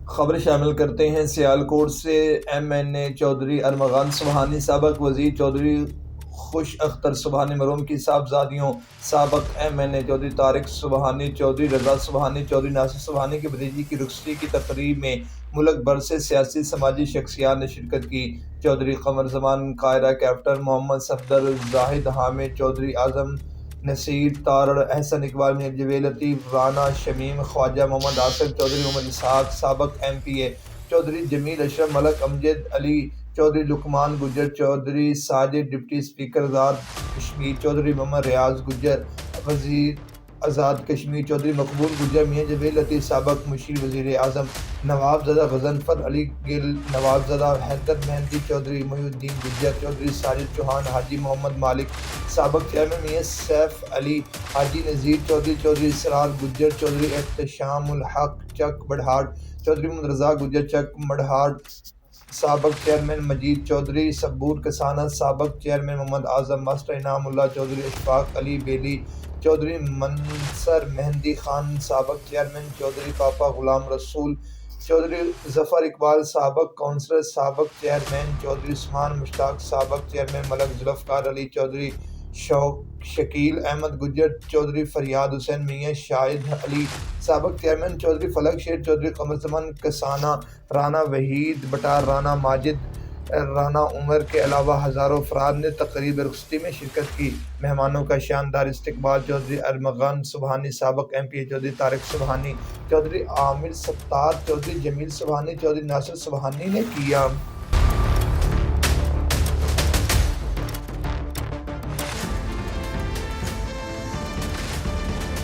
خبر شامل کرتے ہیں سیالکوٹ سے۔ ایم این اے چودھری ارمغان سبحانی، سابق وزیر چودھری خوش اختر سبحانی مرحوم کی صاحبزادیوں سابق ایم این اے چودھری طارق سبحانی، چودھری رضا سبحانی، چودھری ناصر سبحانی کی بھتیجی کی رخصتی کی تقریب میں ملک بھر سے سیاسی سماجی شخصیات نے شرکت کی۔ چودھری قمر زمان قاہرہ، کیپٹن محمد صفدر، زاہد حامد، چودھری اعظم نصیر تارڑ، احسن اقبال، میاں جاوید لطیف، رانا شمیم، خواجہ محمد آصف، چودھری محمد اسحاق سابق ایم پی اے، چودھری جمیل اشرف، ملک امجد علی، چودھری لقمان گجر، چودھری ساجد ڈپٹی اسپیکر آزاد کشمیر، چودھری محمد ریاض گجر وزیر آزاد کشمیر، چودھری مقبول گجر، میاں جاوید لطیف سابق مشیر وزیر اعظم، نواب زادہ غضنفر علی گل، نواب زادہ حیدر مہندی، چودھری محی الدین گجر، چودھری ساجد چوہان، حاجی محمد مالک سابق چیئرمین، میاں سیف علی، حاجی نذیر چودھری، چودھری اسرار گجر، چودھری احتشام الحق چک بڑھاٹ، چودھری محمد رضا گجر چک بڑھاٹ سابق چیئرمین، مجید چودھری سبور کسانہ سابق چیئرمین، محمد اعظم ماسٹر انعام اللہ، چودھری اشفاق علی بیلی، چودھری منصر مہندی خان سابق چیئرمین، چودھری پاپا غلام رسول، چودھری ظفر اقبال سابق کونسلر سابق چیئرمین، چودھری عثمان مشتاق سابق چیئرمین، ملک ذوالفقار علی، چودھری شکیل احمد گجر، چودھری فریاد حسین، میاں شاہد علی سابق چیئرمین، چودھری فلک شیر، چودھری قمر زمان کسانہ، رانا وحید بٹار، رانا ماجد، رانا عمر کے علاوہ ہزاروں افراد نے تقریب رخصتی میں شرکت کی۔ مہمانوں کا شاندار استقبال چودھری ارمغان سبحانی سابق ایم پی اے، چودھری طارق سبحانی، چودھری عامر ستار، چودھری جمیل سبحانی، چودھری ناصر سبحانی نے کیا۔